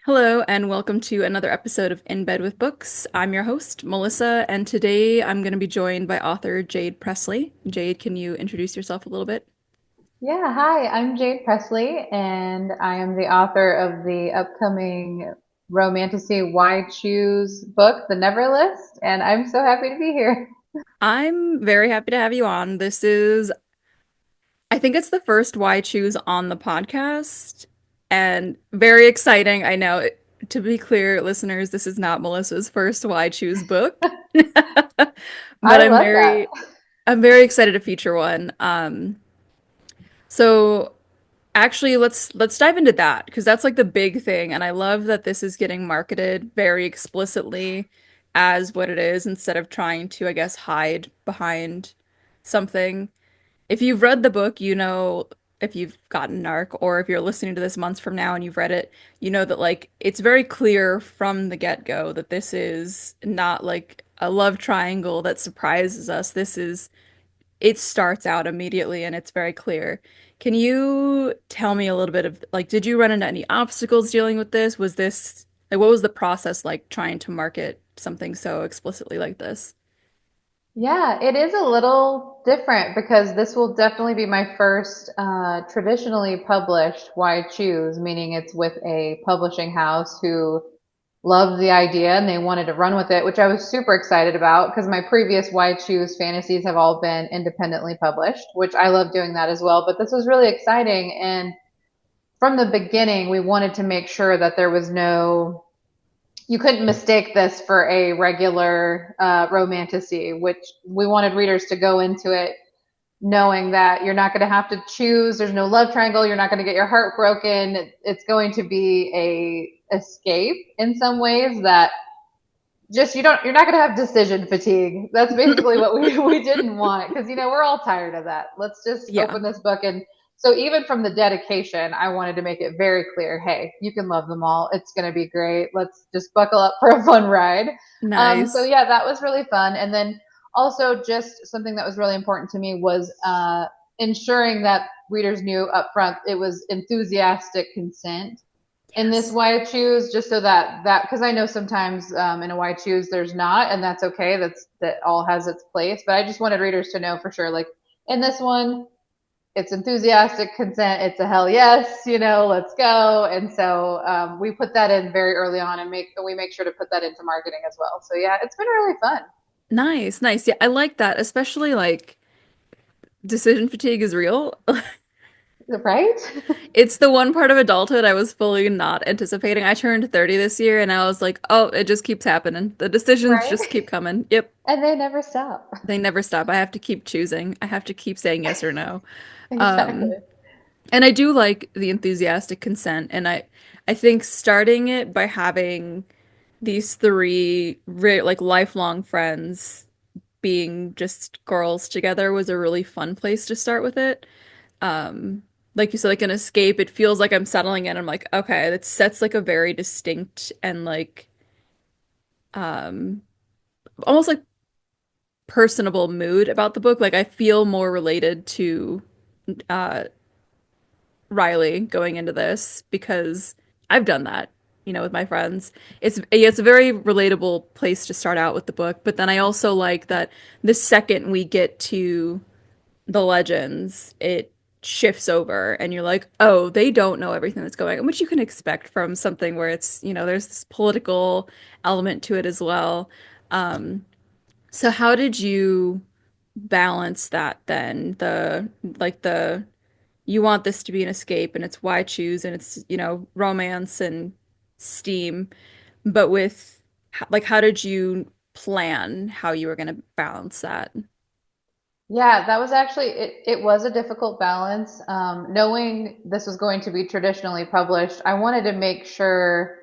Hello, and welcome to another episode of In Bed with Books. I'm your host, Melissa, and today I'm going to be joined by author Jade Presley. Jade, can you introduce yourself a little bit? Yeah, hi, I'm Jade Presley, and I am the author of the upcoming romantasy Why Choose book, The Never List, and I'm so happy to be here. I'm very happy to have you on. I think it's the first Why Choose on the podcast, and very exciting. I know, to be clear, listeners, this is not Melissa's first Why Choose book, but I love that. I'm very excited to feature one. So actually, let's dive into that because that's like the big thing, and I love that this is getting marketed very explicitly as what it is instead of trying to, I guess, hide behind something. If you've read the book, you know, if you've gotten Narc or if you're listening to this months from now and you've read it, you know that like it's very clear from the get-go that this is not like a love triangle that surprises us. It starts out immediately and it's very clear. Can you tell me a little bit of like, did you run into any obstacles dealing with this? Was this like, what was the process like trying to market something so explicitly like this? Yeah, it is a little different because this will definitely be my first traditionally published Why Choose, meaning it's with a publishing house who loved the idea and they wanted to run with it, which I was super excited about because my previous Why Choose fantasies have all been independently published, which I love doing that as well. But this was really exciting. And from the beginning, we wanted to make sure that there was you couldn't mistake this for a regular romantasy, which we wanted readers to go into it knowing that you're not going to have to choose. There's no love triangle. You're not going to get your heart broken. It's going to be a escape in some ways that just you're not going to have decision fatigue. That's basically what we didn't want because we're all tired of that. Let's just Yeah, open this book. And so even from the dedication, I wanted to make it very clear, hey, you can love them all. It's going to be great. Let's just buckle up for a fun ride. So nice. yeah, that was really fun. And then also just something that was really important to me was ensuring that readers knew up front it was enthusiastic consent in this Yes. why I choose, just so that because I know sometimes in a why I choose there's not, and that's okay. That all has its place. But I just wanted readers to know for sure, like in this one, it's enthusiastic consent. It's a hell yes, let's go. And so we put that in very early on, and we make sure to put that into marketing as well. So yeah, it's been really fun. Nice, nice. Yeah, I like that, especially like decision fatigue is real. Right? It's the one part of adulthood I was fully not anticipating. I turned 30 this year and I was like, oh, it just keeps happening. The decisions Right? just keep coming. Yep. And they never stop. They never stop. I have to keep choosing. I have to keep saying yes or no. Um, Exactly. and I do like the enthusiastic consent, and I think starting it by having these three like lifelong friends being just girls together was a really fun place to start with it. Like you said, like an escape, it feels like I'm settling in. I'm like, okay, that sets like a very distinct and like um almost like personable mood about the book. Like I feel more related to uh Rylee going into this because I've done that, with my friends. It's a very relatable place to start out with the book, but then I also like that the second we get to the legends, it shifts over and you're like, "Oh, they don't know everything that's going on," which you can expect from something where there's this political element to it as well. Um, so how did you balance that then? The you want this to be an escape and it's why choose and it's, romance and steam, but with like how did you plan how you were going to balance that? Yeah, that was actually it was a difficult balance. Knowing this was going to be traditionally published, I wanted to make sure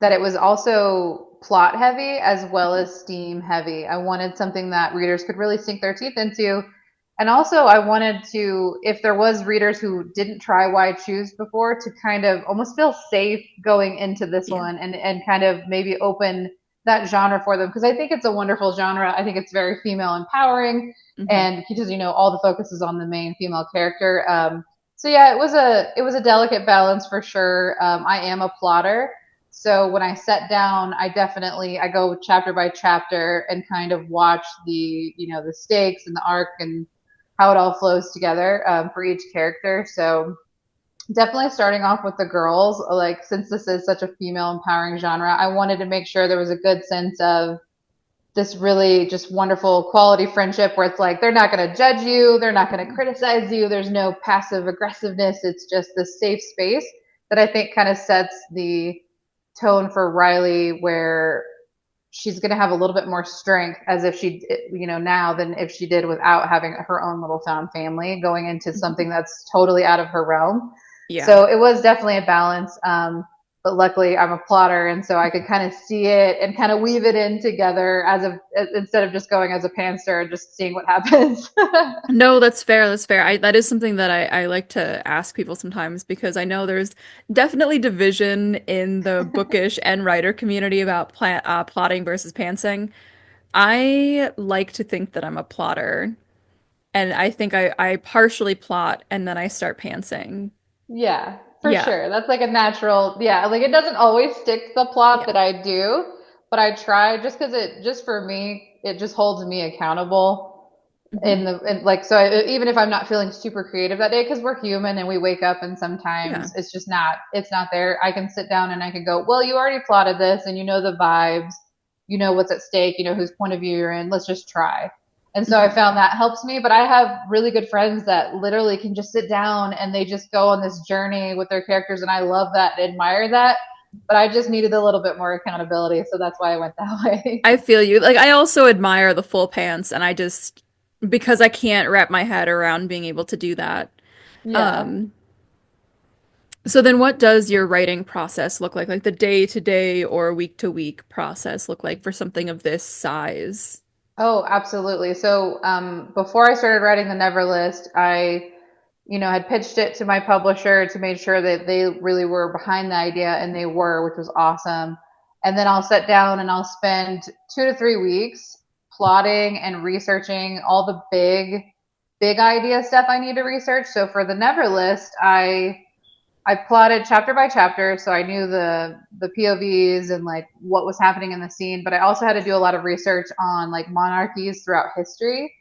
that it was also plot heavy as well as steam heavy. I wanted something that readers could really sink their teeth into. And also I wanted to, if there was readers who didn't try Why Choose before, to kind of almost feel safe going into this Yeah. one and kind of maybe open that genre for them because I think it's a wonderful genre. I think it's very female empowering Hmm. and because all the focus is on the main female character. So yeah, it was a delicate balance for sure. I am a plotter, So when I sat down, I go chapter by chapter and kind of watch the stakes and the arc and how it all flows together for each character. So definitely starting off with the girls, like since this is such a female empowering genre, I wanted to make sure there was a good sense of this really just wonderful quality friendship where it's like they're not going to judge you, they're not going to criticize you, there's no passive aggressiveness, it's just this safe space that I think kind of sets the tone for Rylee, where she's going to have a little bit more strength as if she, now than if she did without having her own little found family going into Mhm. something that's totally out of her realm. Yeah. So it was definitely a balance. But luckily I'm a plotter, and so I could kind of see it and kind of weave it in together instead of just going as a pantser and just seeing what happens. No, that's fair. That's fair. That is something that I like to ask people sometimes because I know there's definitely division in the bookish and writer community about plotting versus pantsing. I like to think that I'm a plotter, and I think I partially plot and then I start pantsing. Yeah, for Yeah, sure. That's like a natural, yeah, like it doesn't always stick to the plot yeah. that I do, but I try just because just for me, it just holds me accountable Hmm. like, so even if I'm not feeling super creative that day, because we're human and we wake up and Yeah. sometimes it's not there. I can sit down and I can go, well, you already plotted this and you know the vibes, you know what's at stake, you know whose point of view you're in. Let's just try. And so I Hmm. found that helps me. But I have really good friends that literally can just sit down and they just go on this journey with their characters. And I love that and admire that. But I just needed a little bit more accountability. So that's why I went that way. I feel you. Like I also admire the full pants, and I just because I can't wrap my head around being able to do that. Yeah. Um, So then what does your writing process look like? Like the day to day or week to week process look like for something of this size? Oh, absolutely. So before I started writing the Never List, I had pitched it to my publisher to make sure that they really were behind the idea, and they were, which was awesome. And then I'll sit down and I'll spend 2 to 3 weeks plotting and researching all the big idea stuff I need to research. So for the Never List, I plotted chapter by chapter, so I knew the POVs and like what was happening in the scene, but I also had to do a lot of research on like monarchies throughout history.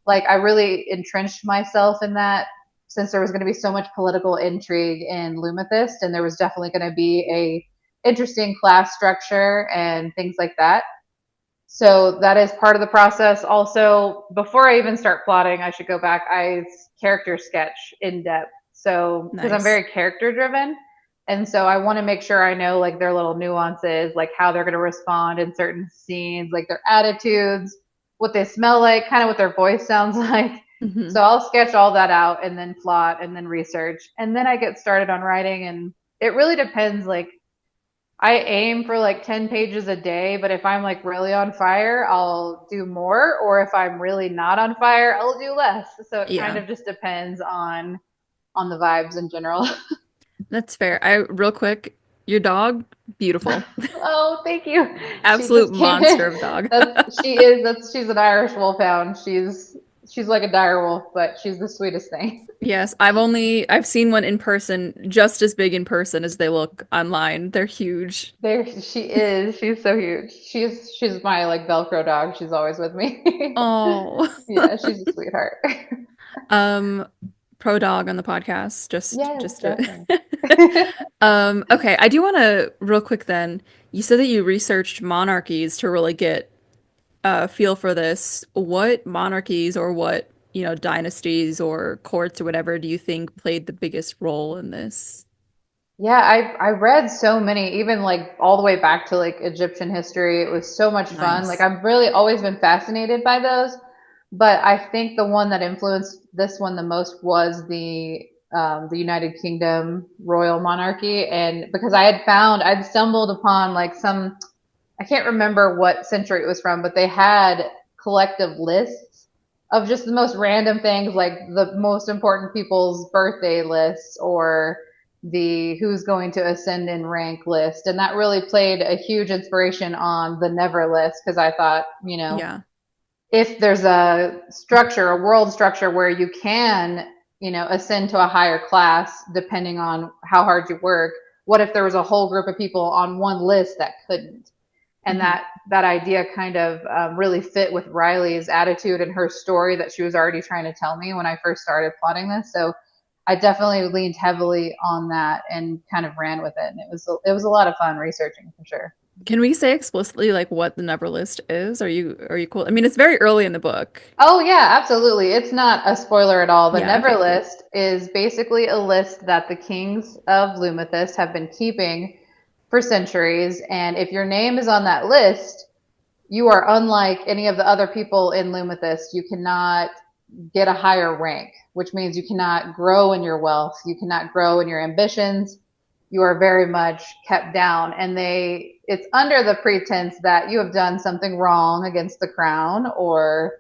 Like I really entrenched myself in that, since there was going to be so much political intrigue in Lumethist, and there was definitely going to be a interesting class structure and things like that. So that is part of the process. Also, before I even start plotting, I should go back. I character sketch in depth. So, because I'm Nice. very character driven. And so I want to make sure I know like their little nuances, like how they're going to respond in certain scenes, like their attitudes, what they smell like, kind of what their voice sounds like. Hmm. So I'll sketch all that out and then plot and then research. And then I get started on writing. And it really depends. Like I aim for like 10 pages a day, but if I'm like really on fire, I'll do more. Or if I'm really not on fire, I'll do less. So it kind Yeah, of just depends on the vibes in general. that's fair. I real quick, your dog, beautiful. Oh, thank you. She Absolute just came monster in. of a dog. She's an Irish wolfhound. She's like a dire wolf, but she's the sweetest thing. Yes, I've seen one in person, just as big in person as they look online. They're huge. There she is. She's so huge. She's my like Velcro dog. She's always with me. Oh. Yeah, she's a sweetheart. Um, pro dog on the podcast, Yes, just to definitely. Okay, I do want to real quick then. You said that you researched monarchies to really get a feel for this. What monarchies or what, dynasties or courts or whatever do you think played the biggest role in this? Yeah, I read so many, even like all the way back to like Egyptian history. It was so much fun. Like Nice. I've really always been fascinated by those, but I think the one that influenced this one the most was the United Kingdom royal monarchy, and because I'd stumbled upon like some, I can't remember what century it was from, but they had collective lists of just the most random things, like the most important people's birthday lists or the who's going to ascend in rank list. And that really played a huge inspiration on the never list, because I thought, Yeah. if there's a structure, a world structure where you can, ascend to a higher class depending on how hard you work, what if there was a whole group of people on one list that couldn't? And Hmm. that idea kind of really fit with Riley's attitude and her story that she was already trying to tell me when I first started plotting this. So I definitely leaned heavily on that and kind of ran with it. And it was a lot of fun researching for sure. Can we say explicitly like what the Never List is? Are you cool? I mean, it's very early in the book. Oh yeah, absolutely. It's not a spoiler at all. The Yeah, okay, Never cool. List is basically a list that the kings of Lumithis have been keeping for centuries, and if your name is on that list, you are unlike any of the other people in Lumithis. You cannot get a higher rank, which means you cannot grow in your wealth, you cannot grow in your ambitions. You are very much kept down, and it's under the pretense that you have done something wrong against the crown, or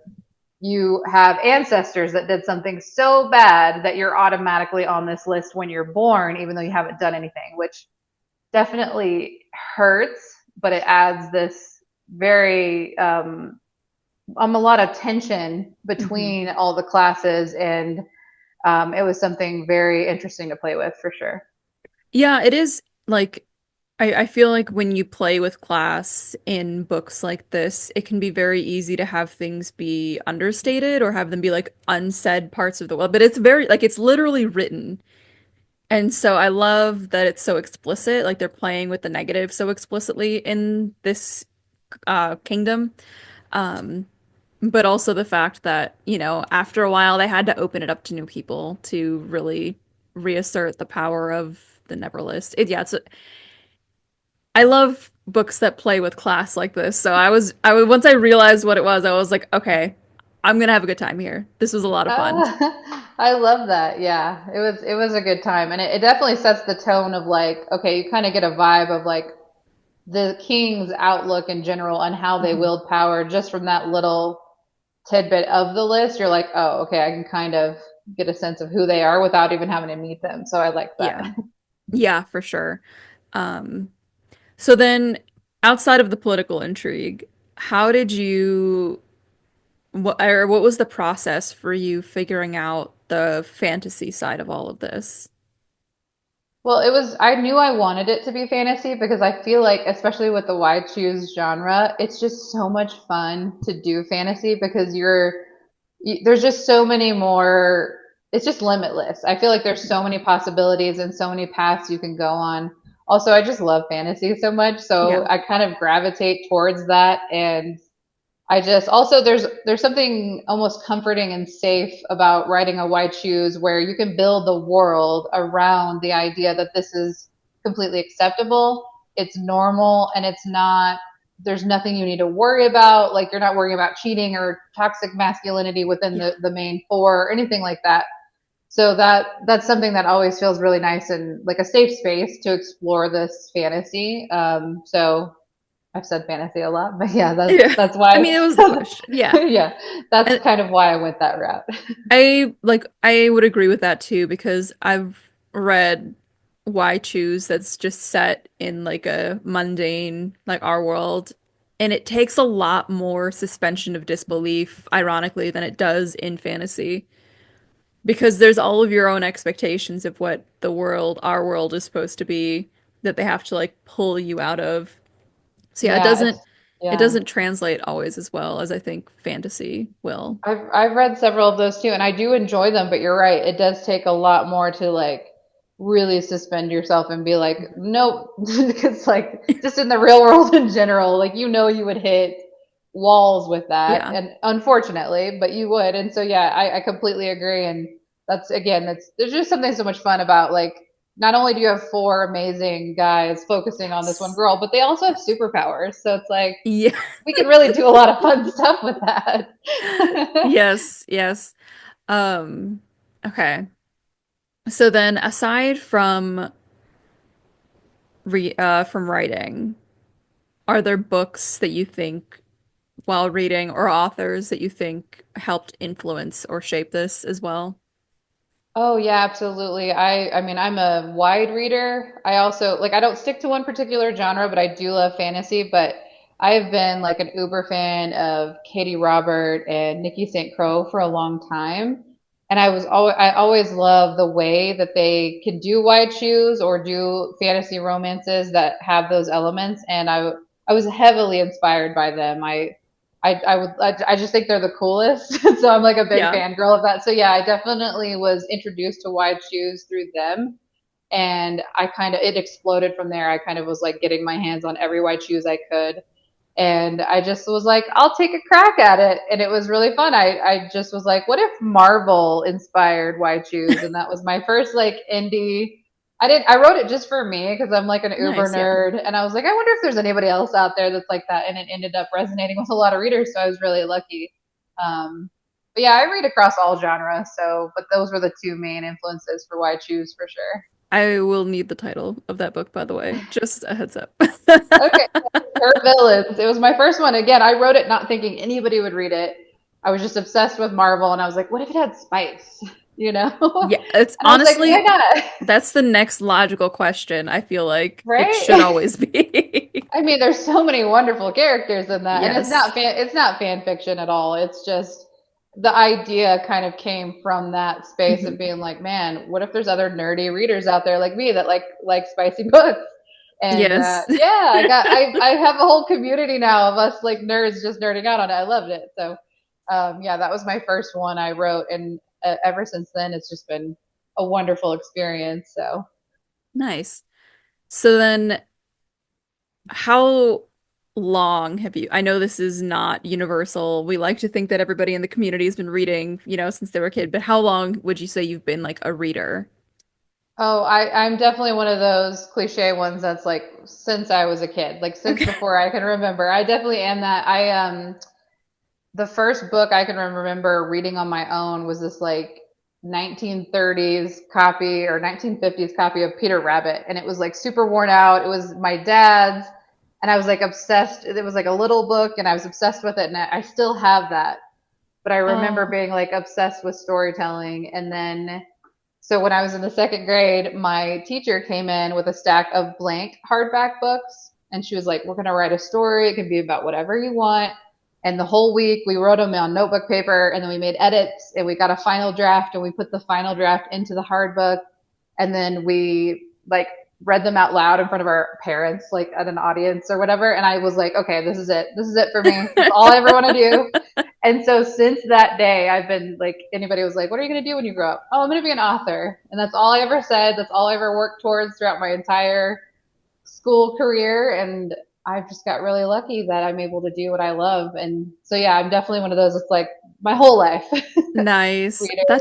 you have ancestors that did something so bad that you're automatically on this list when you're born, even though you haven't done anything, which definitely hurts, but it adds this very a lot of tension Hmm. between all the classes, and it was something very interesting to play with for sure. Yeah, it is like I feel like when you play with class in books like this, it can be very easy to have things be understated or have them be like unsaid parts of the world. But it's very like it's literally written. And so I love that it's so explicit, like they're playing with the negative so explicitly in this kingdom. Um, but also the fact that, after a while they had to open it up to new people to really reassert the power of the Neverlist. I love books that play with class like this. So once I realized what it was, I was like, okay, I'm gonna have a good time here. This was a lot of fun. I love that. Yeah, it was a good time, and it definitely sets the tone of like, okay, you kind of get a vibe of like the king's outlook in general on how they Mhm. wield power just from that little tidbit of the list. You're like, oh, okay, I can kind of get a sense of who they are without even having to meet them. So I like that. Yeah. Yeah, for sure. Um, so then outside of the political intrigue, how did you what was the process for you figuring out the fantasy side of all of this? Well, I knew I wanted it to be fantasy because I feel like, especially with the why choose genre, it's just so much fun to do fantasy because there's just so many more, it's just limitless. I feel like there's so many possibilities and so many paths you can go on. Also, I just love fantasy so much, so Yeah. I kind of gravitate towards that. And I just also there's something almost comforting and safe about writing a why choose where you can build the world around the idea that this is completely acceptable, it's normal, and it's not there's nothing you need to worry about. Like you're not worrying about cheating or toxic masculinity within Yeah. the main four or anything like that. So that's something that always feels really nice and like a safe space to explore this fantasy. So I've said fantasy a lot, but yeah, that's Yeah. that's I mean, why. it was the question. Yeah. Yeah, that's And kind of why I went that route. I would agree with that too because I've read Why Choose that's just set in like a mundane like our world and it takes a lot more suspension of disbelief ironically than it does in fantasy because there's all of your own expectations of what our world is supposed to be that they have to like pull you out of. So yeah, it Yeah, doesn't it's it yeah. doesn't translate always as well as I think fantasy will. I've read several of those too, and I do enjoy them, but you're right, it does take a lot more to like really suspend yourself and be like, nope, because like just in the real world in general, like you would hit walls with that, Yeah. and unfortunately, but you would, and so yeah, I completely agree, and that's again, that's there's just something so much fun about like not only do you have four amazing guys focusing on this one Yes. girl, but they also have Yes. superpowers, so it's like Yeah. we can really do a lot of fun stuff with that. Yes, yes. Um, okay. So then aside from writing, are there books that you think while reading or authors that you think helped influence or shape this as well? Oh yeah, absolutely. I mean I'm a wide reader. I also like I don't stick to one particular genre, but I do love fantasy, but I've been like an uber fan of Katie Robert and Nikki St. Crow for a long time. And I always love the way that they can do wide shoes or do fantasy romances that have those elements. And I was heavily inspired by them. I just think they're the coolest. So I'm like a big Yeah. fangirl of that. So yeah, I definitely was introduced to wide shoes through them. And it exploded from there. I kind of was like getting my hands on every wide shoes I could. And I just was like, I'll take a crack at it. And it was really fun. I just was like, what if Marvel inspired Why Choose? And that was my first like indie. I wrote it just for me because I'm like an uber Nice. Yeah. nerd. And I was like, I wonder if there's anybody else out there that's like that. And it ended up resonating with a lot of readers. So I was really lucky. But yeah, I read across all genres. So, but those were the two main influences for Why Choose for sure. I will need the title of that book, by the way. Just a heads up. Okay, Her Villains. It was my first one. Again, I wrote it not thinking anybody would read it. I was just obsessed with Marvel, and I was like, what if it had spice? You know? Yeah, it's And I was like, why honestly, not? that's the next logical question. I feel like it should Right? always be. I mean, there's so many wonderful characters in that, and Yes. it's not fan fiction at all. It's just the idea kind of came from that space of Mhm. being like, man, what if there's other nerdy readers out there like me that like spicy books? And Yes. yeah, I have a whole community now of us like nerds just nerding out on it. I loved it. So yeah, that was my first one I wrote, and ever since then, it's just been a wonderful experience. So. Nice. So then, how long have you? I know this is not universal. We like to think that everybody in the community has been reading, since they were a kid, but how long would you say you've been like a reader? Oh, I'm definitely one of those cliche ones that's like since I was a kid, like since Okay. before I can remember. I definitely am that. The first book I can remember reading on my own was this like 1930s copy or 1950s copy of Peter Rabbit, and it was like super worn out. It was my dad's, and I was like obsessed. It was like a little book, and I was obsessed with it, and I still have that. But I remember Oh. being like obsessed with storytelling, and then so when I was in the second grade, my teacher came in with a stack of blank hardback books, and she was like, "We're gonna write a story. It can be about whatever you want." And the whole week we wrote them on notebook paper, and then we made edits, and we got a final draft, and we put the final draft into the hard book, and then we like read them out loud in front of our parents, like at an audience or whatever. And I was like, okay, this is it. This is it for me. That's all I ever want to do. And so since that day, I've been like, anybody was like, what are you going to do when you grow up? Oh, I'm going to be an author. And that's all I ever said. That's all I ever worked towards throughout my entire school career. And I've just got really lucky that I'm able to do what I love. And so, yeah, I'm definitely one of those. It's like my whole life. Nice. Reader,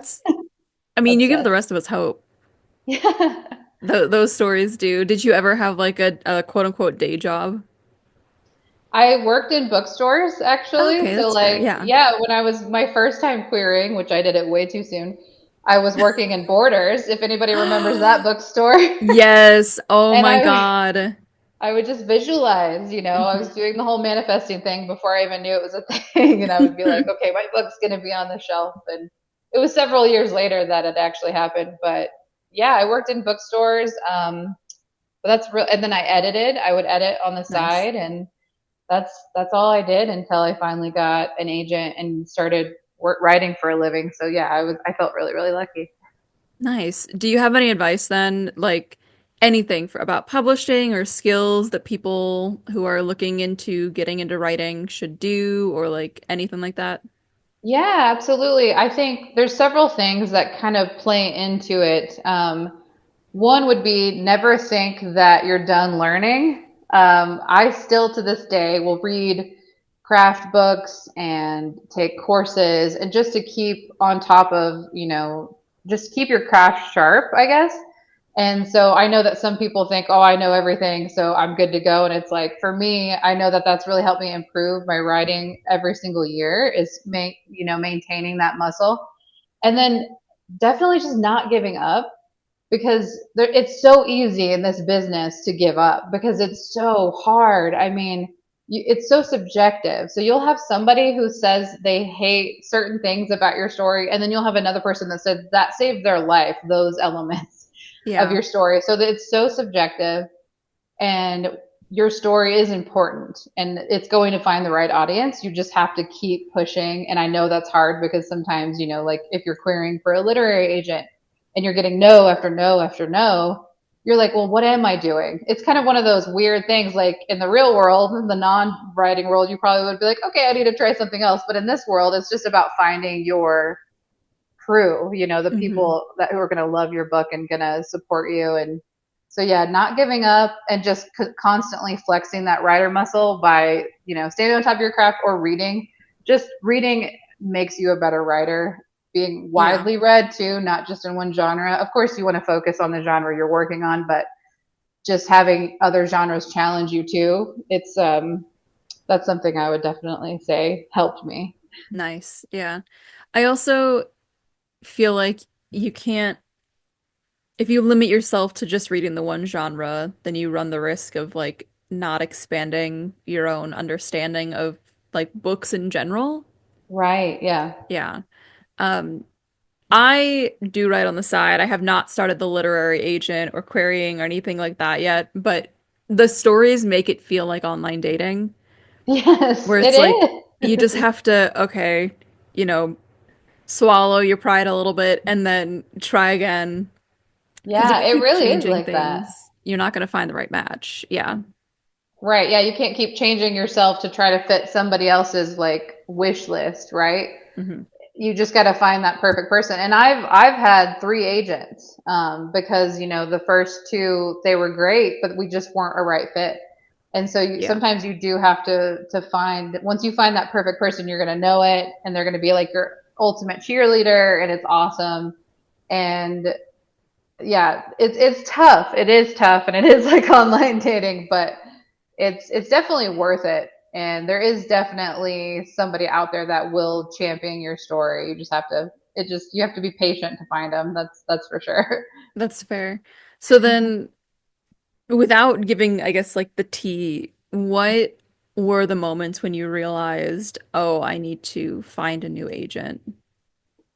I mean, you give the obsessed. rest of us hope. Yeah. Th those stories do. Did you ever have like a quote unquote day job? I worked in bookstores actually. Okay, So that's fair. like, Yeah. yeah, when I was my first time querying, which I did it way too soon, I was working in Borders, if anybody remembers that bookstore. Yes. Oh And my God. I would just visualize, I was Mhm. doing the whole manifesting thing before I even knew it was a thing. And I would be like, okay, my book's going to be on the shelf. And it was several years later that it actually happened. But yeah, I worked in bookstores. But that's real. And then I edited. I would edit on the Nice. side, and that's all I did until I finally got an agent and started writing for a living. So yeah, I felt really really lucky. Nice. Do you have any advice then, like anything about publishing or skills that people who are looking into getting into writing should do, or like anything like that? Yeah, absolutely. I think there's several things that kind of play into it. One would be never think that you're done learning. I still to this day will read craft books and take courses and just to keep on top of, just keep your craft sharp, I guess. And so I know that some people think, oh, I know everything, so I'm good to go. And it's like, for me, I know that that's really helped me improve my writing every single year is maintaining that muscle. And then definitely just not giving up because it's so easy in this business to give up because it's so hard. I mean, it's so subjective. So you'll have somebody who says they hate certain things about your story, and then you'll have another person that said that saved their life, those elements of Yeah. your story. So that it's so subjective. And your story is important and it's going to find the right audience. You just have to keep pushing. And I know that's hard because sometimes, like if you're querying for a literary agent and you're getting no after no after no, you're like, well, what am I doing? It's kind of one of those weird things. Like in the real world, in the non-writing world, you probably would be like, okay, I need to try something else. But in this world, it's just about finding your crew, the Hmm. people that who are going to love your book and going to support you. And so, yeah, not giving up and just constantly flexing that writer muscle by, standing on top of your craft or reading. Just reading makes you a better writer. Being Yeah, widely read too, not just in one genre. Of course, you want to focus on the genre you're working on, but just having other genres challenge you too. That's something I would definitely say helped me. nice. Yeah. I also feel like you can't, if you limit yourself to just reading the one genre, then you run the risk of like not expanding your own understanding of like books in general. Right. Yeah. Yeah. Um, I do write on the side. I have not started the literary agent or querying or anything like that yet, but the stories make it feel like online dating, Yes, where it it's like you just is. have to, okay, you know, swallow your pride a little bit and then try again. Because if Yeah, you it keep really is changing like that. things, you're not going to find the right match. Yeah. Right. Yeah, you can't keep changing yourself to try to fit somebody else's like wish list, right? Hmm. You just got to find that perfect person. And I've had three agents because the first two they were great, but we just weren't a right fit. And so Yeah. sometimes you do have to find once you find that perfect person, you're going to know it, and they're going to be like your ultimate cheerleader, and it's awesome. And yeah, it's tough. It is tough, and it is like online dating, but it's definitely worth it. And there is definitely somebody out there that will champion your story. You have to be patient to find them. That's for sure. That's fair. So then, without giving, I guess, like the tea, what were the moments when you realized, oh, I need to find a new agent?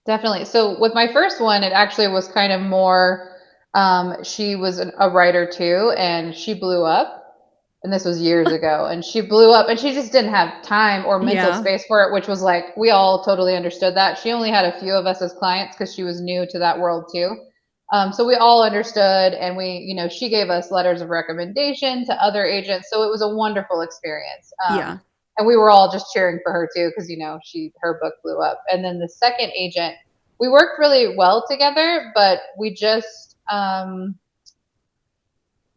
Definitely. So with my first one, it actually was kind of more, she was a writer too, and she blew up. And this was years ago. And she blew up, and she just didn't have time or mental Yeah. space for it, which was like, we all totally understood that. She only had a few of us as clients because she was new to that world too. So we all understood, and she gave us letters of recommendation to other agents. So it was a wonderful experience. Yeah. And we were all just cheering for her too because her book blew up. And then the second agent, we worked really well together, but we just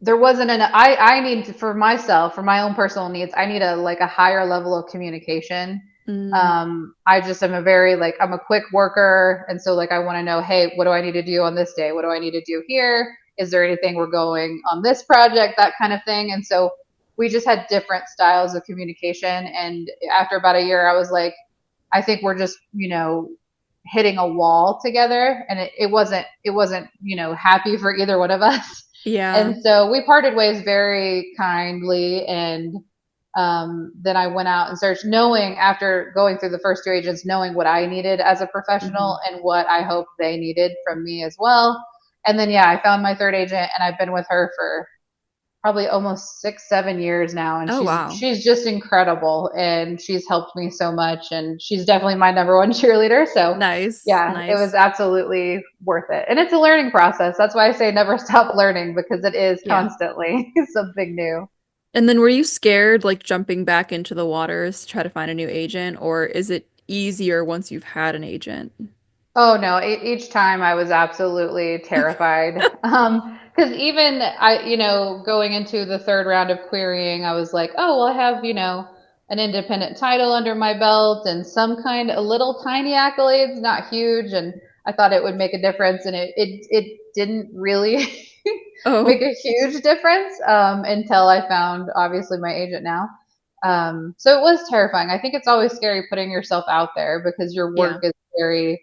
there wasn't an I need to, for myself, for my own personal needs, I need a higher level of communication. Mm, I just am a very like I'm a quick worker, and so like I want to know, hey, what do I need to do on this day? What do I need to do here? Is there anything we're going on this project? That kind of thing. And so we just had different styles of communication. And after about a year, I was like, I think we're just hitting a wall together, and it wasn't happy for either one of us. yeah. And so we parted ways very kindly. And then I went out and searched, knowing after going through the first two agents, knowing what I needed as a Hmm. professional and what I hoped they needed from me as well. And then, yeah, I found my third agent, and I've been with her for probably almost 6, 7 years now. And Oh, she's wow. she's just incredible, and she's helped me so much. And she's definitely my number one cheerleader. So Nice. yeah, it was Nice. absolutely worth it. And it's a learning process. That's why I say never stop learning, because it is Yeah. constantly something new. And then were you scared like jumping back into the waters to try to find a new agent, or is it easier once you've had an agent? Oh no, each time I was absolutely terrified. Because even going into the third round of querying, I was like, oh, well, I have, an independent title under my belt and a little tiny accolades, not huge. And I thought it would make a difference. And it didn't really make Oh, a huge difference, until I found obviously my agent now. So it was terrifying. I think it's always scary putting yourself out there because your work yeah. is very,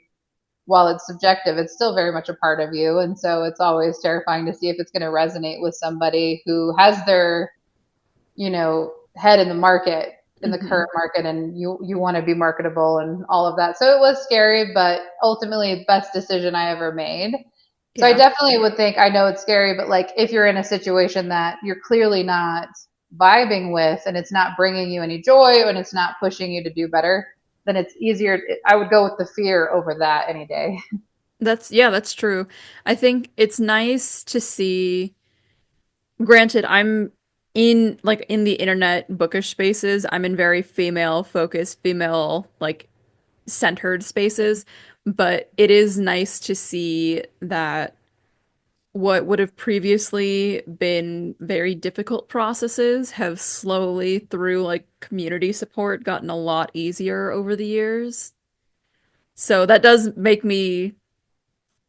while it's subjective, it's still very much a part of you. And so it's always terrifying to see if it's going to resonate with somebody who has their, head in the market, in the Hmm. current market, and you want to be marketable and all of that. So it was scary, but ultimately best decision I ever made. So I Yeah. definitely would think, I know it's scary, but like if you're in a situation that you're clearly not vibing with and it's not bringing you any joy and it's not pushing you to do better, then it's easier. I would go with the fear over that any day. That's true. I think it's nice to see. Granted, I'm in the internet bookish spaces. I'm in very female focused, female like centered spaces, but it is nice to see that what would have previously been very difficult processes have slowly, through like community support, gotten a lot easier over the years. So that does make me,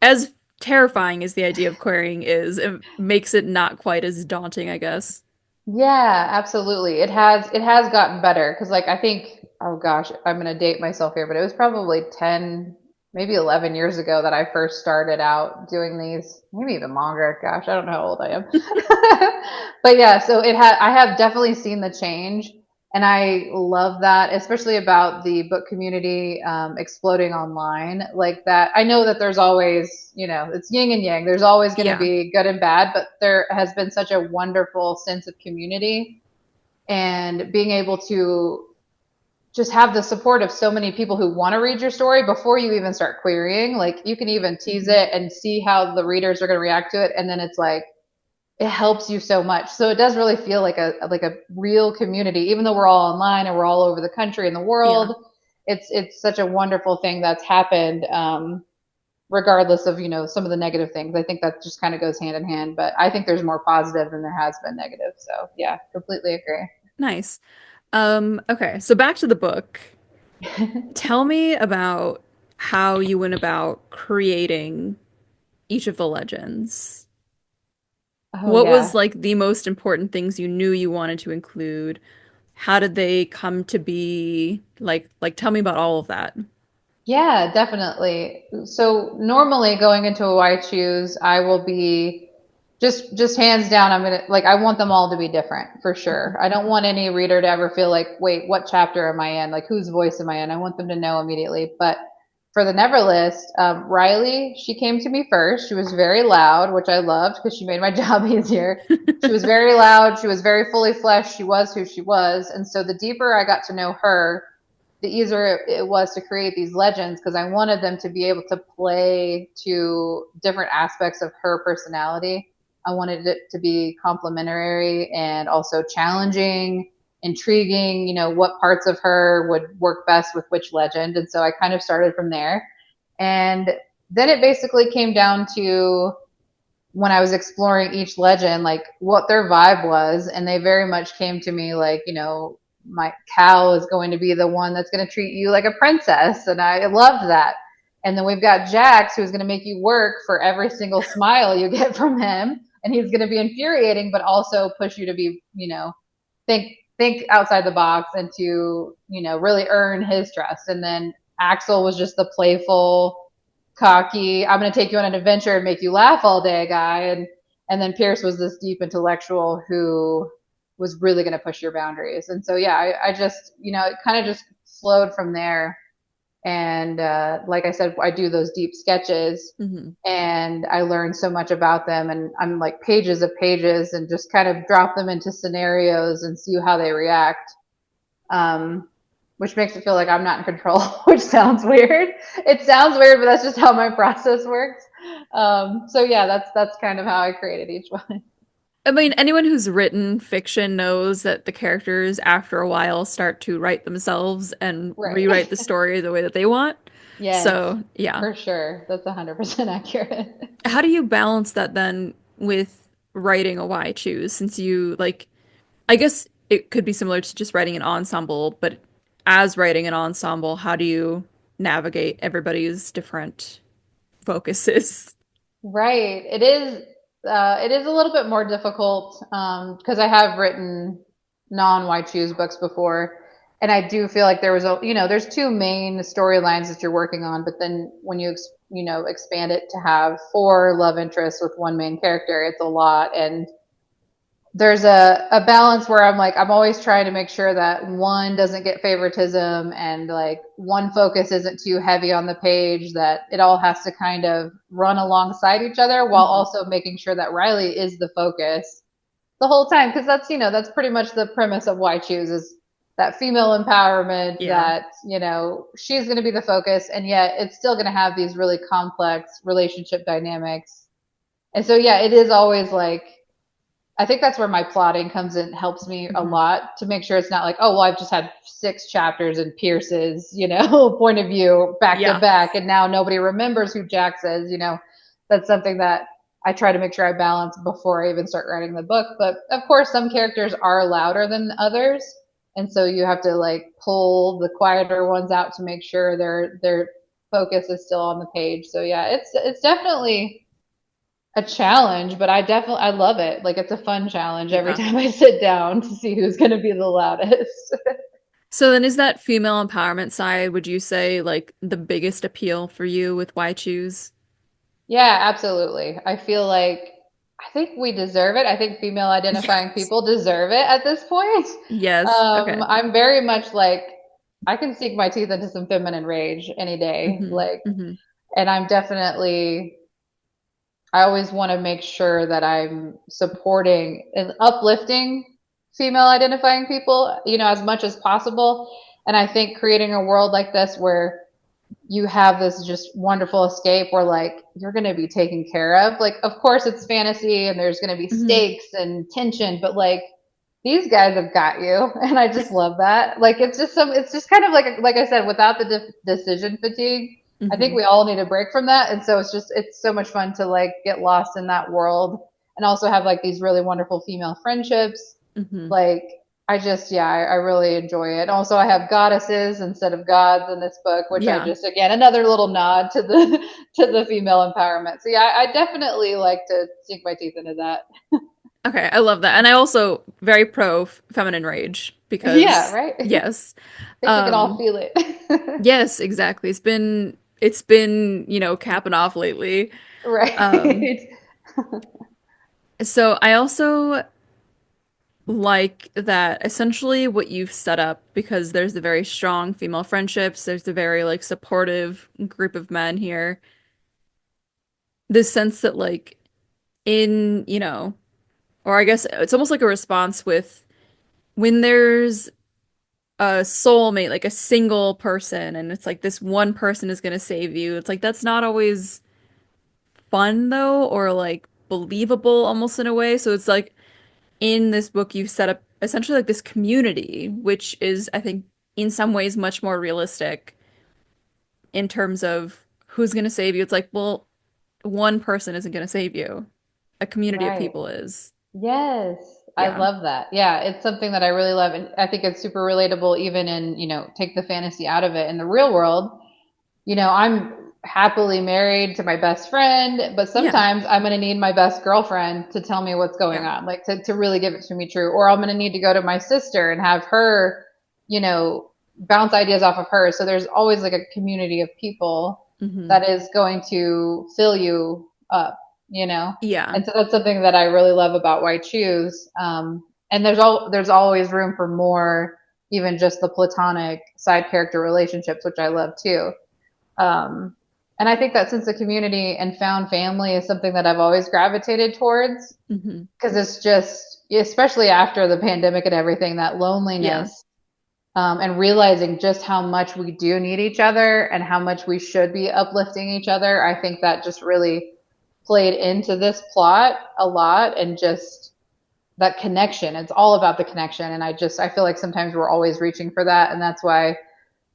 as terrifying as the idea of querying is, it makes it not quite as daunting, I guess. Yeah, absolutely. It has gotten better because like I think, oh gosh, I'm gonna date myself here, but it was probably 10, maybe 11 years ago that I first started out doing these, maybe even longer. Gosh, I don't know how old I am. But yeah, so I have definitely seen the change, and I love that, especially about the book community exploding online like that. I know that there's always, it's yin and yang. There's always going to Yeah. be good and bad, but there has been such a wonderful sense of community and being able to just have the support of so many people who want to read your story before you even start querying. Like you can even tease Mhm. it and see how the readers are going to react to it, and then it's like it helps you so much. So it does really feel like a real community, even though we're all online and we're all over the country and the Yeah. world. It's such a wonderful thing that's happened, regardless of some of the negative things. I think that just kind of goes hand in hand. But I think there's more positive than there has been negative. So yeah, completely agree. Nice. Okay, so back to the book. Tell me about how you went about creating each of the legends. Oh What was yeah. like the most important things you knew you wanted to include? How did they come to be? Like tell me about all of that. Yeah, definitely. So normally going into a why choose, I will be just hands down, I'm gonna like I want them all to be different for Mhm. sure. I don't want any reader to ever feel like, wait, what chapter am I in? Like whose voice am I in? I want them to know immediately. But for the Never List, Rylee, she came to me first. She was very loud, which I loved because she made my job easier. She was very loud. She was very fully fleshed. She was who she was. And so the deeper I got to know her, the easier it was to create these legends because I wanted them to be able to play to different aspects of her personality. I wanted it to be complementary and also challenging, intriguing, what parts of her would work best with which legend. And so I kind of started from there. And then it basically came down to when I was exploring each legend, like what their vibe was, and they very much came to me like, my Cal is going to be the one that's going to treat you like a princess, and I loved that. And then we've got Jax, who's going to make you work for every single smile you get from him, and he's going to be infuriating, but also push you to be, think outside the box and to, really earn his trust. And then Axel was just the playful, cocky, I'm going to take you on an adventure and make you laugh all day guy. And then Pierce was this deep intellectual who was really going to push your boundaries. And so, yeah, I just, it kind of just flowed from there. And like I said, I do those deep sketches Mhm. and I learned so much about them. And I'm like pages of pages and just kind of drop them into scenarios and see how they react. Um, which makes it feel like I'm not in control, which sounds weird. It sounds weird, but that's just how my process works. So yeah, that's kind of how I created each one. I mean, anyone who's written fiction knows that the characters, after a while, start to write themselves and rewrite Right. the story the way that they want. Yes, So, yeah. for sure. That's 100% accurate. How do you balance that then with writing a why choose? Since you like, I guess it could be similar to just writing an ensemble, but as writing an ensemble, how do you navigate everybody's different focuses? Right. It is a little bit more difficult because I have written non-why choose books before, and I do feel like there's two main storylines that you're working on, but then when you expand it to have four love interests with one main character, it's a lot, and there's a balance where I'm always trying to make sure that one doesn't get favoritism and like one focus isn't too heavy on the page, that it all has to kind of run alongside each other while Mhm. also making sure that Rylee is the focus, the whole time because that's pretty much the premise of why choose is that female empowerment Yeah. that she's going to be the focus and yet it's still going to have these really complex relationship dynamics. And so yeah, it is always like I think that's where my plotting comes in, helps me a Hmm. lot to make sure it's not like, oh, well, I've just had 6 chapters in Pierce's, point of view back to Yeah. back, and now nobody remembers who Jack says. That's something that I try to make sure I balance before I even start writing the book. But of course, some characters are louder than others, and so you have to like pull the quieter ones out to make sure their focus is still on the page. So yeah, it's definitely a challenge, but I love it. Like it's a fun challenge every Yeah. time I sit down to see who's going to be the loudest. So then is that female empowerment side, would you say like the biggest appeal for you with Why Choose? Yeah, absolutely. I think we deserve it. I think female identifying Yes. people deserve it at this point. Yes. Okay. I'm very much like I can sink my teeth into some feminine rage any day. Hmm. Like, Hmm. and I always want to make sure that I'm supporting and uplifting female identifying people, as much as possible. And I think creating a world like this where you have this just wonderful escape where like you're going to be taken care of. Like, of course, it's fantasy and there's going to be Hmm. stakes and tension, but like these guys have got you, and I just love that. Like, it's just kind of like I said, without the decision fatigue. I think Hmm. we all need a break from that, and so it's so much fun to like get lost in that world and also have like these really wonderful female friendships. Hmm. Like yeah, I really enjoy it. Also, I have goddesses instead of gods in this book, which I Yeah. just again another little nod to the to the female empowerment. So yeah, I definitely like to sink my teeth into that. Okay, I love that. And I also very pro feminine rage Yeah, because right. I yes. think we can all Um feel it. yes, exactly. It's been, capping off lately. Um Right. so I also like that essentially what you've set up because there's the very strong female friendships, there's the very like supportive group of men here. This sense that like in, or I guess it's almost like a response with when there's a soulmate, like a single person, and it's like this one person is gonna save you. It's like that's not always fun though, or like believable almost in a way. So it's like in this book you've set up essentially like this community, which is, I think, in some ways much more realistic in terms of who's gonna save you. It's like, well, one person isn't gonna save you. A community of Right. people is. Yes, I Yeah. love that. Yeah, it's something that I really love, and I think it's super relatable even in, take the fantasy out of it. In the real world, I'm happily married to my best friend, but Yeah. sometimes I'm going to need my best girlfriend to tell me what's going Yeah. on, like to really give it to me true. Or I'm going to need to go to my sister and have her, you know, bounce ideas off of her. So there's always like a community of people Hmm. that is going to fill you up, you know? Yeah. And so that's something that I really love about Why Choose. And there's always room for more, even just the platonic side character relationships, which I love too. Um, and I think that sense of community and found family is something that I've always gravitated towards Hmm. because it's just, especially after the pandemic and everything, that Yeah. loneliness and realizing just how much we do need each other and how much we should be uplifting each other. I think that just really played into this plot a lot and just that connection. It's all about the connection. And I feel like sometimes we're always reaching for that. And that's why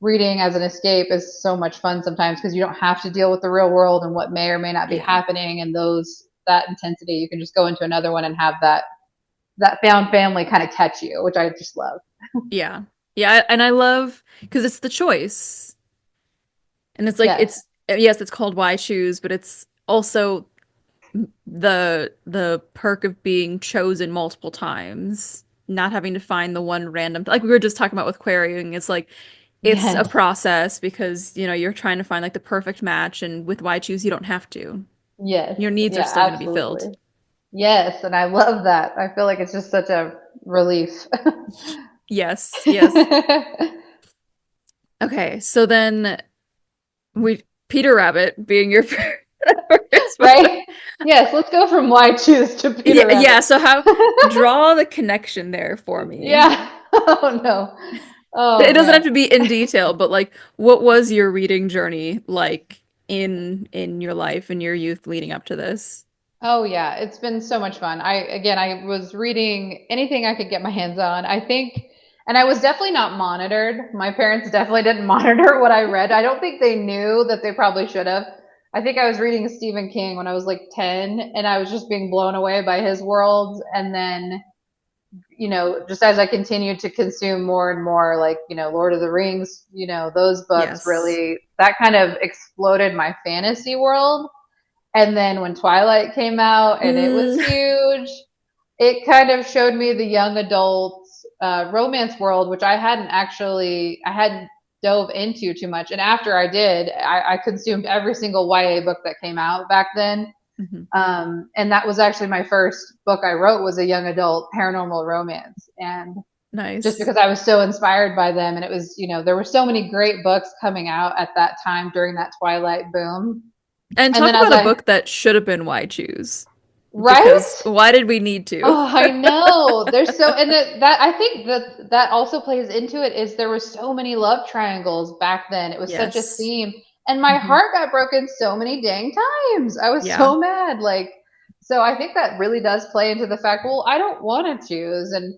reading as an escape is so much fun sometimes because you don't have to deal with the real world and what may or may not be Yeah. happening and that intensity. You can just go into another one and have that found family kind of catch you, which I just love. Yeah. Yeah, and I love because it's the choice. And it's like Yes. it's yes, it's called Why Choose, but it's also the perk of being chosen multiple times, not having to find the one random like we were just talking about with querying. It's like it's a Yes. process because, you're trying to find like the perfect match, and with Why Choose you don't have to. Yes. Your needs are Yeah, still going to be filled. absolutely. Yes, and I love that. I feel like it's just such a relief. Yes, yes. Okay, so then we Peter Rabbit being your First one. Right? Yes, let's go from Why Choose to Peter Yeah, yeah. Rabbit. So how draw the connection there for me. Yeah. Oh no. It Oh doesn't man. have to be in detail, but like what was your reading journey like in your life in your youth leading up to this? Oh yeah, it's been so much fun. I was reading anything I could get my hands on. I think, and I was definitely not monitored. My parents definitely didn't monitor what I read. I don't think they knew that they probably should have. I think I was reading Stephen King when I was like 10 and I was just being blown away by his world. And then, just as I continued to consume more and more, like, Lord of the Rings, those books Yes. really, that kind of exploded my fantasy world. And then when Twilight came out and it was Mm, huge, it kind of showed me the young adults romance world, which I hadn't dove into too much. And after I did, I consumed every single YA book that came out back then. mhm. And that was actually my first book I wrote was a young adult paranormal romance. And just Nice. because I was so inspired by them, and it was, there were so many great books coming out at that time during that Twilight boom. And And talk then as about a I book that should have been Why Choose. Because Right? why did we need to? Oh, I know. There's so, and that I think that also plays into it is there were so many love triangles back then. It was such a Yes. theme, and my Hmm. heart got broken so many dang times. I was Yeah. so mad. So I think that really does play into the fact, well, I don't want to choose, and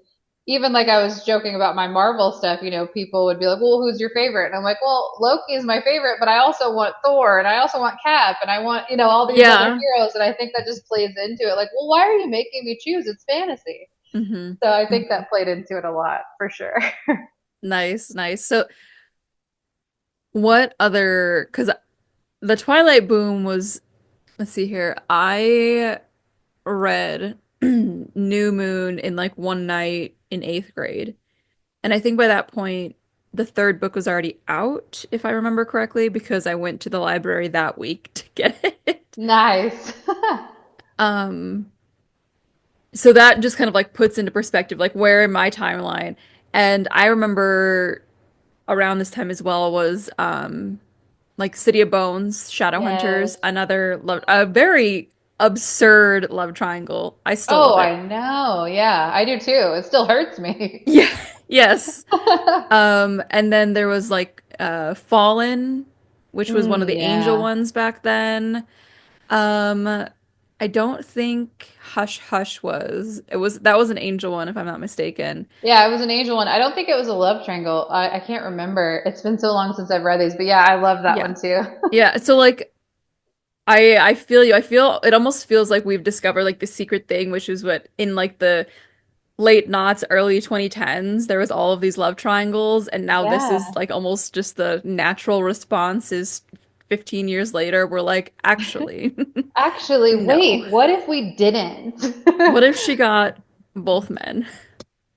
even like I was joking about my Marvel stuff, people would be like, well, who's your favorite? And I'm like, well, Loki is my favorite, but I also want Thor and I also want Cap and I want, all these other Yeah. heroes. And I think that just plays into it. Like, well, why are you making me choose? It's fantasy. Hmm. So I think Hmm. that played into it a lot for sure. Nice, nice. So what other, because the Twilight boom was, let's see here. I read New Moon in like one night in eighth grade. And I think by that point, the third book was already out, if I remember correctly, because I went to the library that week to get it. Nice. Um, so that just kind of like puts into perspective, like where in my timeline. And I remember around this time as well was like City of Bones, Yes. Shadowhunters, another love, a very absurd love triangle. I still Oh, love it. I know. Yeah, I do too. It still hurts me. Yeah, yes. And then there was like Fallen, which was one of the angel Yeah. ones back then. Um, I don't think Hush Hush was. It was that was an angel one if I'm not mistaken. Yeah, it was an angel one. I don't think it was a love triangle. I can't remember. It's been so long since I've read these, but yeah, I love that Yeah. one too. Yeah, so like I feel you. I feel it almost feels like we've discovered like the secret thing, which is what in like the late noughts, early 2010s, there was all of these love triangles, and now this is Yeah. like almost just the natural response is 15 years later, we're like, actually, Actually, no. wait, what if we didn't? What if she got both men?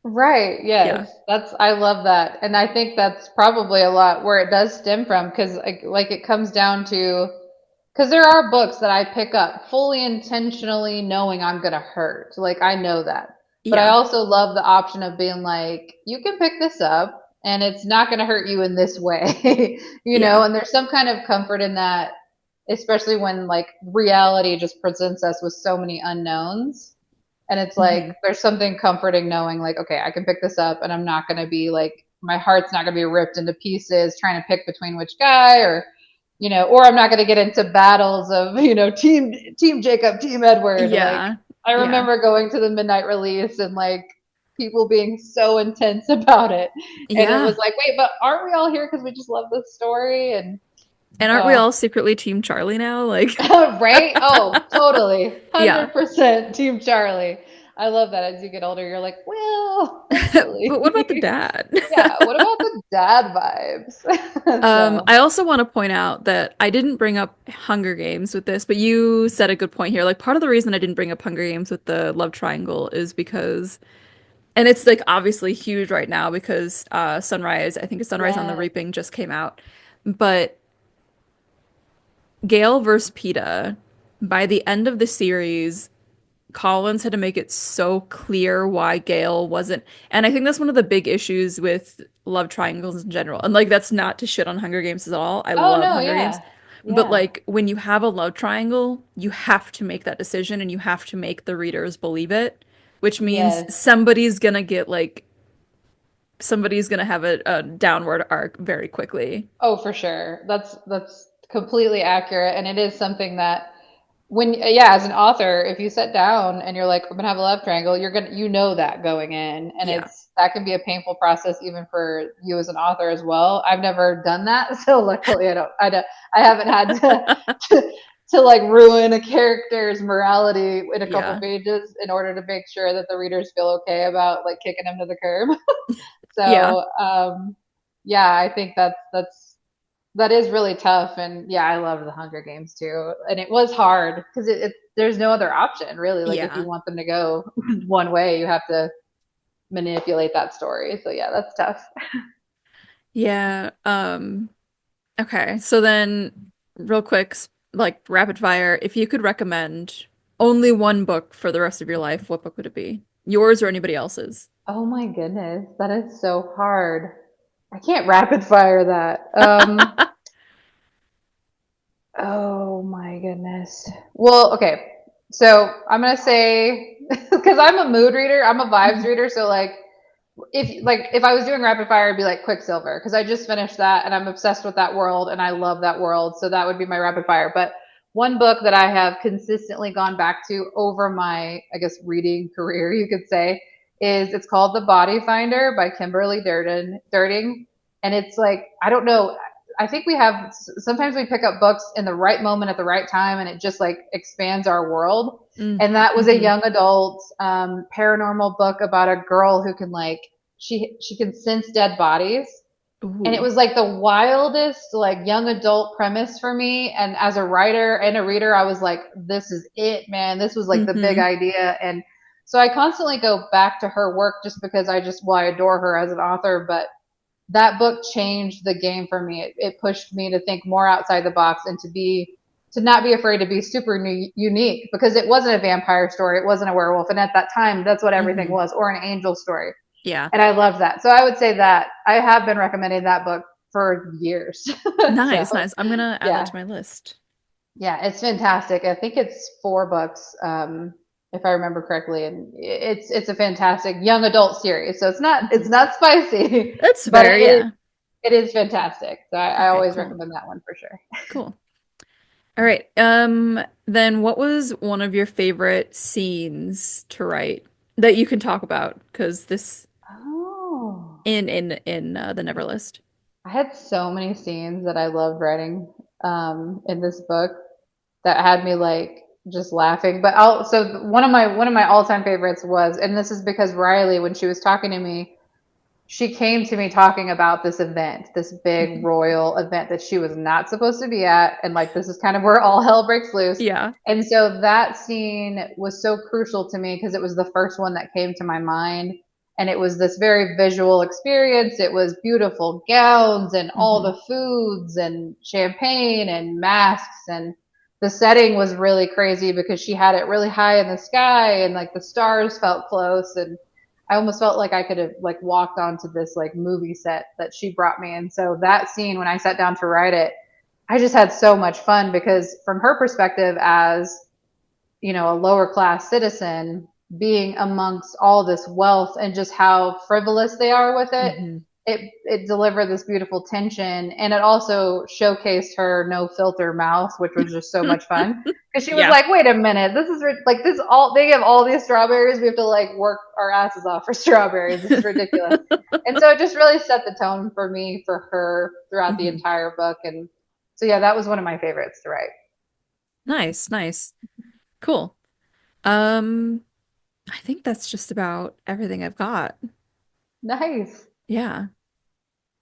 Right, Yeah. yes. I love that. And I think that's probably a lot where it does stem from because like it comes down to because there are books that I pick up fully intentionally knowing I'm gonna hurt. Like I know that. But I Yeah. also love the option of being like, you can pick this up and it's not gonna hurt you in this way. Yeah. And there's some kind of comfort in that, especially when like reality just presents us with so many unknowns. And it's like Hmm. there's something comforting knowing like, okay, I can pick this up and I'm not gonna be like my heart's not gonna be ripped into pieces trying to pick between which guy or I'm not gonna get into battles of, team Jacob, team Edward. Like Yeah. I Yeah. remember going to the midnight release and like people being so intense about it. And it was Yeah. like, wait, but aren't we all here because we just love this story? And And aren't we uh all secretly Team Charlie now? Like, right? Oh, totally. yeah. 100% Team Charlie. I love that as you get older, you're like, well, But what about the actually, dad? yeah, what about the dad vibes? So, I also want to point out that I didn't bring up Hunger Games with this, but you said a good point here. Like part of the reason I didn't bring up Hunger Games with the love triangle is because, and it's like obviously huge right now because Sunrise, I think it's Sunrise on the yeah. Reaping just came out. But Gale versus Peeta, by the end of the series, Collins had to make it so clear why Gale wasn't. And I think that's one of the big issues with love triangles in general. And like that's not to shit on Hunger Games at all. I Oh, love no, Hunger Games. yeah. But Yeah. like when you have a love triangle, you have to make that decision and you have to make the readers believe it, which means Yes. somebody's gonna have a downward arc very quickly. Oh, for sure. That's completely accurate, and it is something that when yeah, as an author, if you sit down and you're like, I'm gonna have a love triangle, you're gonna you know that going in, and Yeah. it's that can be a painful process even for you as an author as well. I've never done that, so luckily I haven't had to to like ruin a character's morality in a couple Yeah. pages in order to make sure that the readers feel okay about like kicking them to the curb. Yeah. So yeah, I think that is really tough. And yeah, I loved the Hunger Games too. And it was hard because there's no other option really. Like if you Yeah. want them to go one way, you have to manipulate that story. So yeah, that's tough. Yeah. Okay. So then real quick, like rapid fire, if you could recommend only one book for the rest of your life, what book would it be? Yours or anybody else's? Oh my goodness, that is so hard. I can't rapid fire that. Oh my goodness. Well, okay. So I'm gonna say because I'm a mood reader, I'm a vibes Mhm. reader. So if I was doing rapid fire, it'd be like Quicksilver because I just finished that and I'm obsessed with that world and I love that world. So that would be my rapid fire. But one book that I have consistently gone back to over my, I guess, reading career, you could say, is it's called The Body Finder by Kimberly Durden. And it's like, I don't know. I think we have sometimes we pick up books in the right moment at the right time and it just like expands our world. Mm. And that was a Hmm. young adult paranormal book about a girl who can like she can sense dead bodies, and it Ooh. was like the wildest like young adult premise for me. And as a writer and a reader, I was like, this is it, man. This was like the big Hmm. idea. And so I constantly go back to her work just because I adore her as an author. But that book changed the game for me. It pushed me to think more outside the box and to not be afraid to be super unique because it wasn't a vampire story, it wasn't a werewolf, and at that time that's what everything Hmm. was, or an angel story. Yeah. And I love that. So I would say that I have been recommending that book for years. So Nice, nice. I'm gonna add that yeah, to my list. yeah, it's fantastic. I think it's 4 books, if I remember correctly, and it's a fantastic young adult series. So Mhm. it's not spicy, That's but fair, yeah. it is fantastic. So I Okay, always cool. recommend that one for sure. Cool. All right. Then what was one of your favorite scenes to write that you can talk about? Because this Oh, in the Neverlist. I had so many scenes that I loved writing in this book that had me like just laughing. But I'll so one of my all time favorites was, and this is because Riley, when she was talking to me, she came to me talking about this event, this big Mhm. royal event that she was not supposed to be at. And like, this is kind of where all hell breaks loose. Yeah. And so that scene was so crucial to me because it was the first one that came to my mind. And it was this very visual experience. It was beautiful gowns and all Hmm. the foods and champagne and masks. And the setting was really crazy because she had it really high in the sky and like the stars felt close. And I almost felt like I could have like walked onto this like movie set that she brought me. And so that scene, when I sat down to write it, I just had so much fun because from her perspective as, you know, a lower class citizen being amongst all this wealth and just how frivolous they are with it, Hmm. it delivered this beautiful tension, and it also showcased her no filter mouth, which was just so much fun because she was Yeah. like, wait a minute, this is like this all they have all these strawberries, we have to like work our asses off for strawberries, this is ridiculous. And so it just really set the tone for me for her throughout the Hmm. entire book. And so yeah, that was one of my favorites to write. Nice, nice. Cool. Um, I think that's just about everything I've got. Nice. Yeah.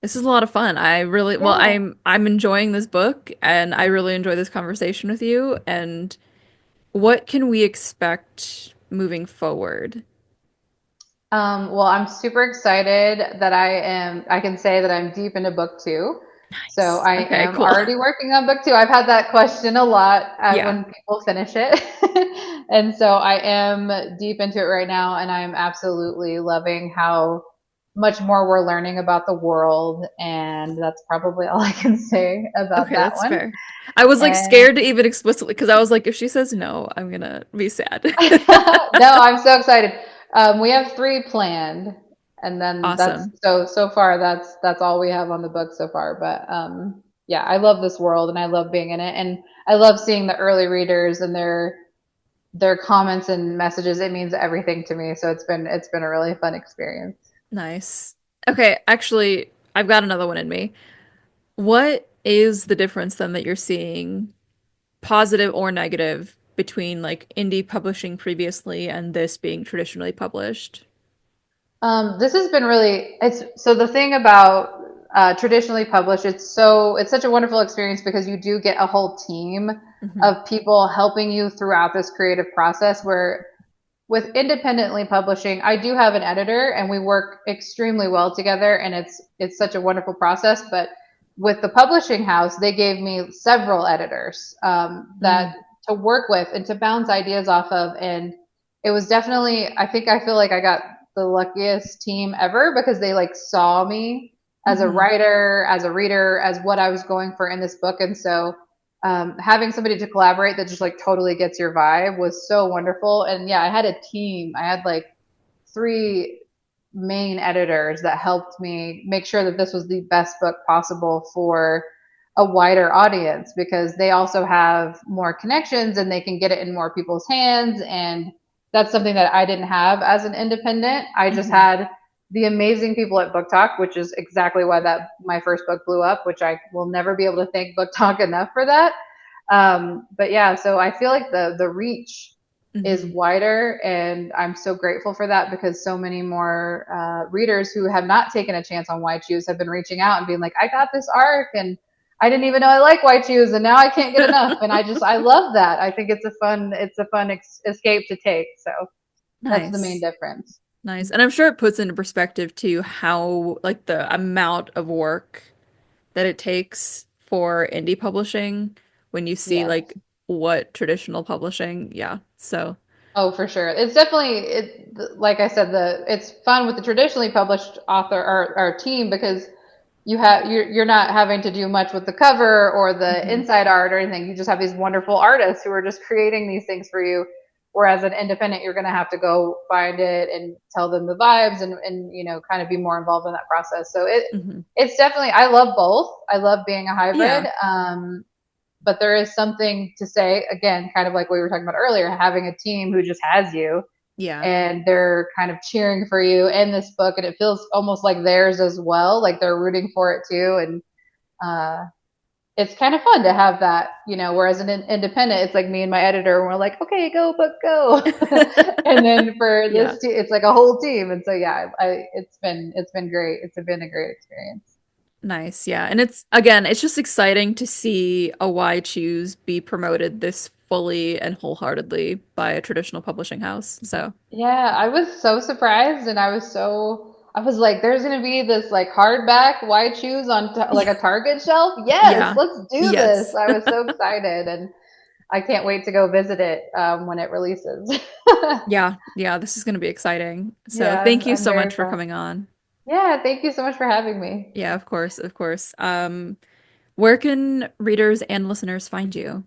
This is a lot of fun. Yeah. I'm enjoying this book and I really enjoy this conversation with you. And what can we expect moving forward? Well, I'm super excited that I can say that I'm deep into book 2. So Nice. I Okay, am cool. already working on book 2. I've had that question a lot Yeah. when people finish it. And so I am deep into it right now, and I'm absolutely loving how much more we're learning about the world, and that's probably all I can say about Okay, that that's one. fair. I was like And scared to even explicitly because I was like, if she says no, I'm gonna be sad. no, I'm so excited. We have three planned, and then that's Awesome. so far that's all we have on the book so far. But yeah, I love this world and I love being in it, and I love seeing the early readers and their comments and messages. It means everything to me. So it's been a really fun experience. Nice. Okay, actually, I've got another one in me. What is the difference then that you're seeing, positive or negative, between like indie publishing previously and this being traditionally published? This has been really, it's so the thing about traditionally published, it's such a wonderful experience because you do get a whole team Hmm. of people helping you throughout this creative process. Where with independently publishing, I do have an editor and we work extremely well together, and it's such a wonderful process. But with the publishing house, they gave me several editors that Mm. to work with and to bounce ideas off of, and it was definitely, I feel like I got the luckiest team ever because they like saw me as a Hmm. writer, as a reader, as what I was going for in this book. And so having somebody to collaborate that just like totally gets your vibe was so wonderful. And yeah, I had a team. I had like three main editors that helped me make sure that this was the best book possible for a wider audience, because they also have more connections and they can get it in more people's hands. And that's something that I didn't have as an independent. I just Hmm. had the amazing people at Book Talk, which is exactly why that my first book blew up, which I will never be able to thank Book Talk enough for that. But yeah, so I feel like the reach is Hmm. wider, and I'm so grateful for that because so many more readers who have not taken a chance on Why Choose have been reaching out and being like, I got this arc and I didn't even know I like Why Choose, and now I can't get enough. And I love that. I think it's a fun escape to take. So that's the main Nice. difference. Nice. And I'm sure it puts into perspective too how like the amount of work that it takes for indie publishing when you see Yes. like what traditional publishing, yeah. So, Oh, for sure. It's definitely like I said, the it's fun with the traditionally published author or team because you're not having to do much with the cover or the mhm, inside art or anything. You just have these wonderful artists who are just creating these things for you. Whereas an independent, you're going to have to go find it and tell them the vibes and kind of be more involved in that process. So mhm. it's definitely, I love both. I love being a hybrid. Yeah. But there is something to say, again, kind of like we were talking about earlier, having a team who just has you Yeah. and they're kind of cheering for you in this book, and it feels almost like theirs as well, like they're rooting for it too. And uh, it's kind of fun to have that, whereas an independent, it's like me and my editor, and we're like, okay, go, book, go. And then for Yeah. this it's like a whole team. And so yeah, it's been great. It's been a great experience. Nice. Yeah. And it's again, it's just exciting to see a Why Choose be promoted this fully and wholeheartedly by a traditional publishing house. So, Yeah, I was so surprised, and I was like, there's gonna be this like hardback Why Choose on like a Target shelf. Yes, yeah. let's do this. Yes. I was so excited, and I can't wait to go visit it when it releases. Yeah. Yeah, this is going to be exciting. So, Yeah, thank you I'm so very much for pumped. coming on. Yeah, thank you so much for having me. Yeah, of course, of course. Where can readers and listeners find you?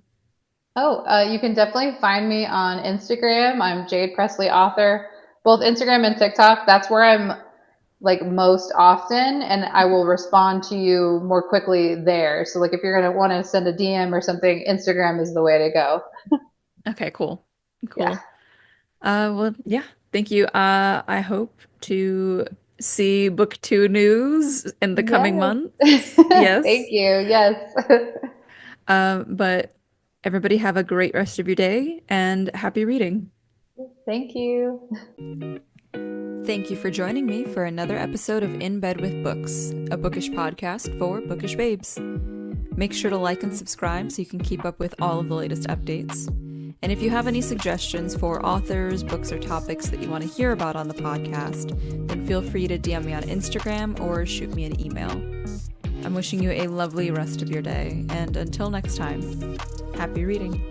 Oh, you can definitely find me on Instagram. I'm Jade Presley author, both Instagram and TikTok. That's where I'm like most often, and I will respond to you more quickly there. So like if you're gonna want to send a DM or something, Instagram is the way to go. Okay, cool. Yeah. Cool. Well, yeah, thank you. I hope to see book two news in the coming Yes. months. Thank Yes. you. Yes. But everybody have a great rest of your day and happy reading. Thank you. Thank you for joining me for another episode of In Bed with Books, a bookish podcast for bookish babes. Make sure to like and subscribe so you can keep up with all of the latest updates. And if you have any suggestions for authors, books, or topics that you want to hear about on the podcast, then feel free to DM me on Instagram or shoot me an email. I'm wishing you a lovely rest of your day, and until next time, happy reading.